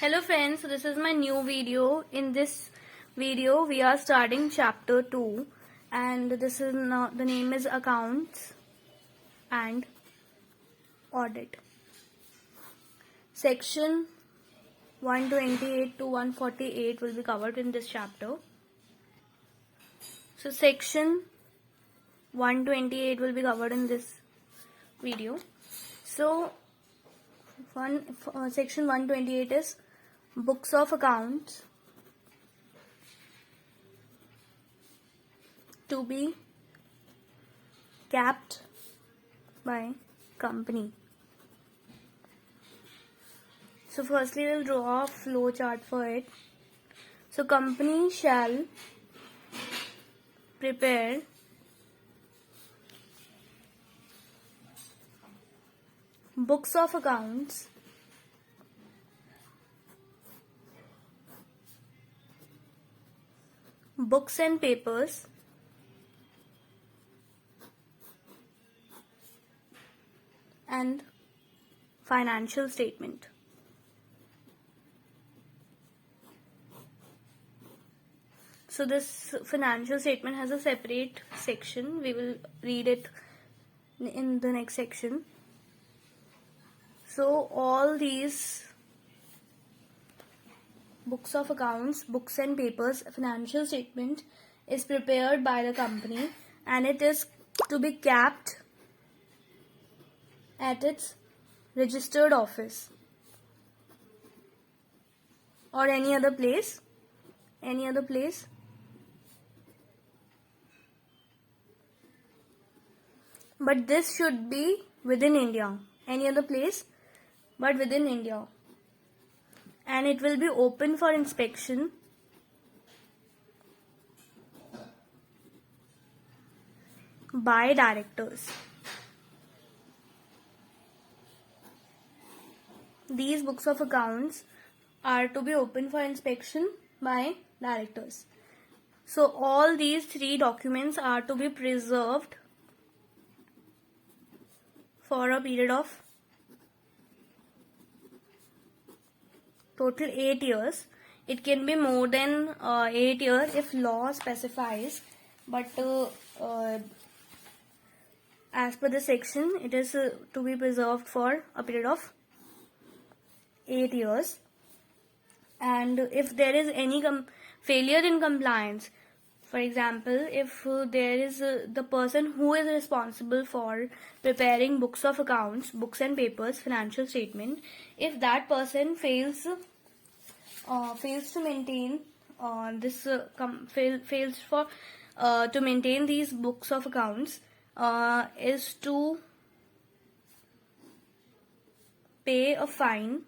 Hello friends, so this is my new video. In this video we are starting chapter 2 and this is the name is accounts and audit. Section 128 to 148 will be covered in this chapter. So section 128 will be covered in this video. So section 128 is books of accounts to be kept by company. So firstly we'll draw a flow chart for it. So company shall prepare books of accounts books and papers and financial statement. So this financial statement has a separate section. We will read it in the next section. So all these books of accounts, books and papers, financial statement is prepared by the company and it is to be kept at its registered office or any other place. But this should be within India. Any other place but within India. And it will be open for inspection by directors. These books of accounts are to be open for inspection by directors. So all these three documents are to be preserved for a period of total 8 years. It can be more than 8 years if law specifies, but as per the section it is to be preserved for a period of 8 years. And if there is any failure in compliance, for example, if there is the person who is responsible for preparing books of accounts, books and papers, financial statement, if that person fails to maintain to maintain these books of accounts, is to pay a fine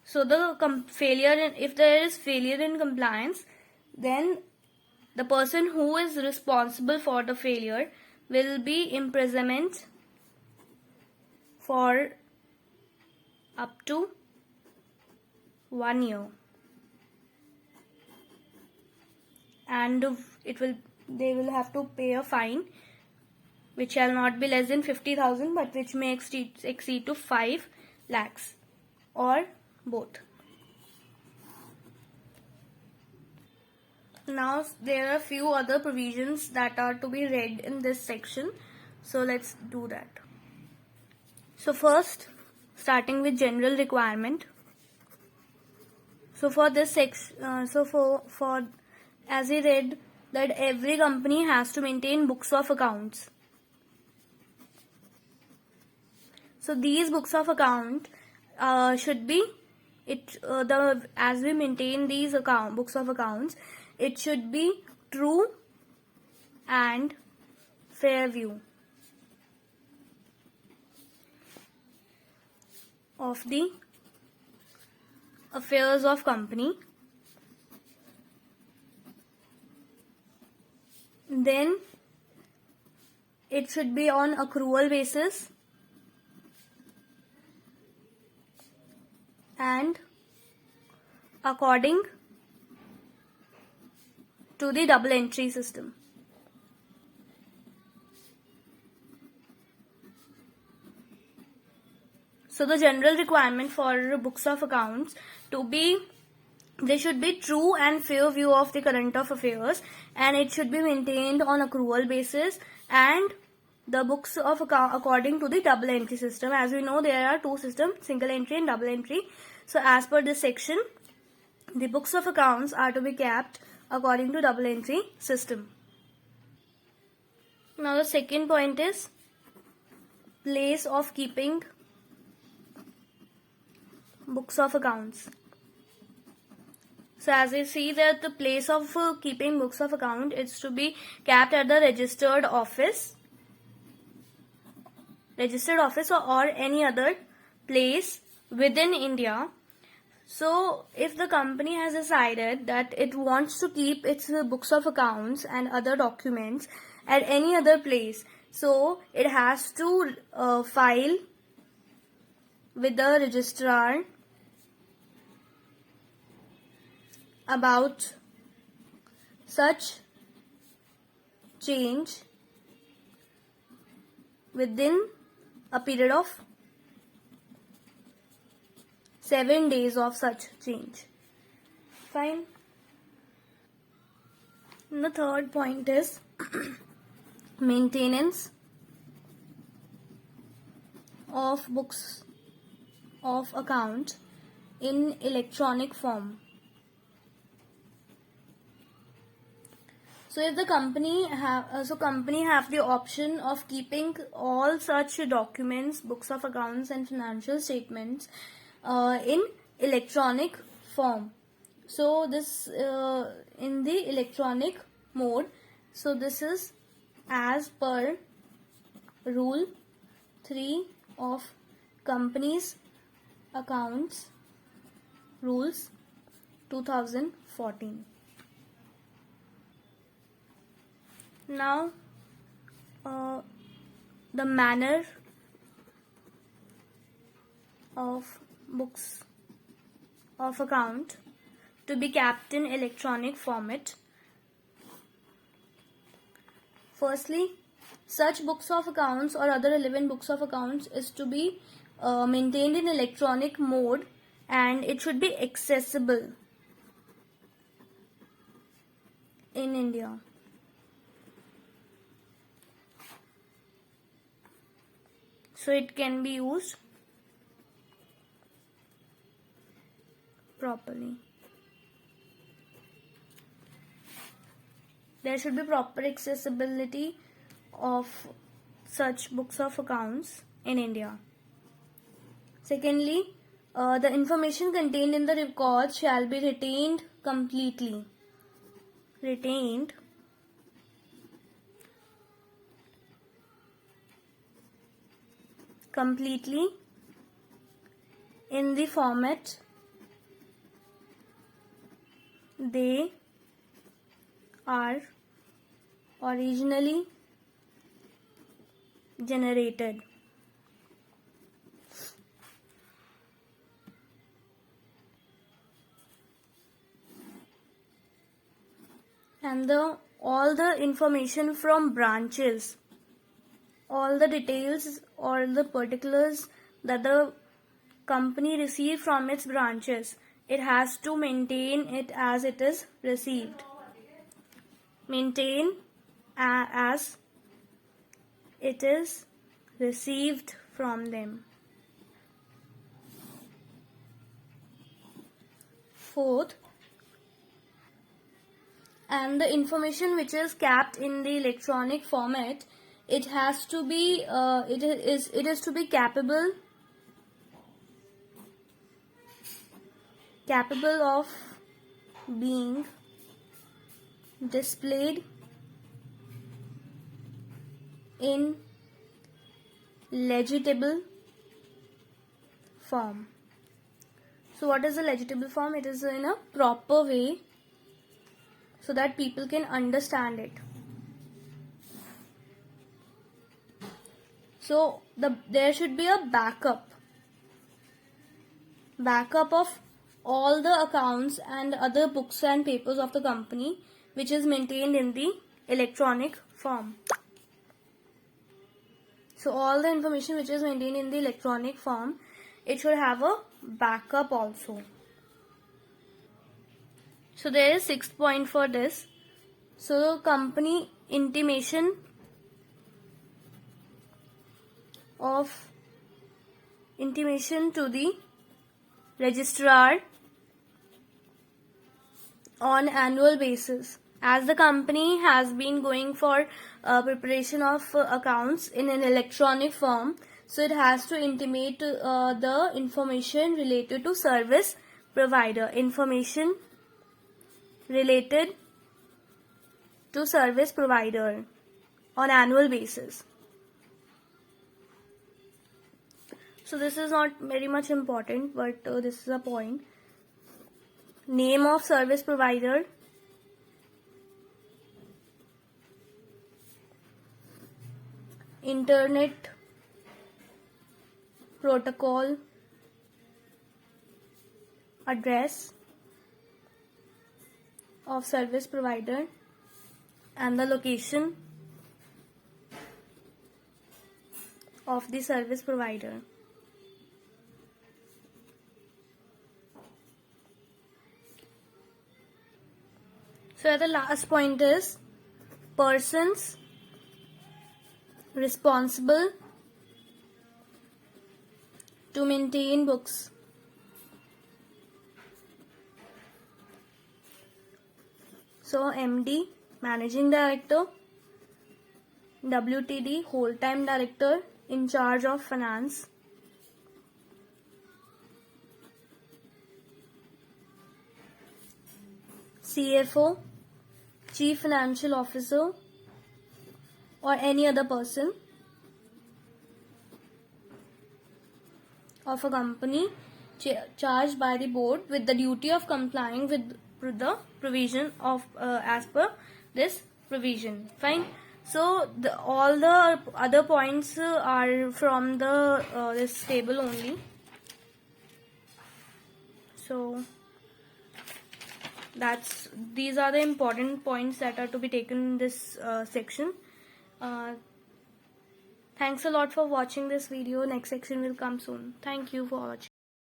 So if there is failure in compliance, then the person who is responsible for the failure will be imprisonment for up to 1 year, and they will have to pay a fine which shall not be less than 50,000 but which may exceed to 5 lakhs or both. Now there are a few other provisions that are to be read in this section, so let's do that. So first, starting with general requirement. So for this section, for as we read that every company has to maintain books of accounts. So these books of account should be as we maintain these books of accounts, it should be true and fair view of the affairs of company. Then it should be on accrual basis and according to the double entry system. So the general requirement for books of accounts to be, they should be true and fair view of the current of affairs, and it should be maintained on accrual basis, and the books of account according to the double entry system. As we know, there are two systems, single entry and double entry. So as per this section, the books of accounts are to be kept according to double entry system. Now the second point is place of keeping books of accounts. So as you see that the place of keeping books of account is to be kept at the registered office or any other place within India. So if the company has decided that it wants to keep its books of accounts and other documents at any other place, so it has to file with the registrar about such change within a period of 7 days of such change. Fine. And the third point is maintenance of books of account in electronic form. So if the company have the option of keeping all such documents, books of accounts and financial statements in electronic form. So this in the electronic mode. So this is as per Rule 3 of Companies Accounts Rules 2014. Now the manner of books of account to be kept in electronic format. Firstly, such books of accounts or other relevant books of accounts is to be maintained in electronic mode, and it should be accessible in India. So it can be used properly. There should be proper accessibility of such books of accounts in India. Secondly, the information contained in the records shall be retained completely. Retained completely in the format they are originally generated. And all the information from branches, all the details or the particulars that the company received from its branches, it has to maintain it as it is received. Maintain as it is received from them. Fourth, and the information which is kept in the electronic format, it has to be it is to be capable of being displayed in legible form. So what is the legible form? It is in a proper way so that people can understand it. So there should be a backup of all the accounts and other books and papers of the company which is maintained in the electronic form. So all the information which is maintained in the electronic form, it should have a backup also. So there is 6th point for this. So company intimation to the registrar on annual basis. As the company has been going for preparation of accounts in an electronic form, so it has to intimate the information related to service provider. Information related to service provider on annual basis. So this is not very much important, but this is a point. Name of service provider, internet protocol, address of service provider, and the location of the service provider. So the last point is persons responsible to maintain books. So MD, Managing Director, WTD, Whole-Time Director in charge of finance, CFO, Chief Financial Officer, or any other person of a company charged by the board with the duty of complying with the provision of as per this provision. Fine. So all the other points are from the this table only. So these are the important points that are to be taken in this section. Thanks a lot for watching this video. Next section will come soon. Thank you for watching.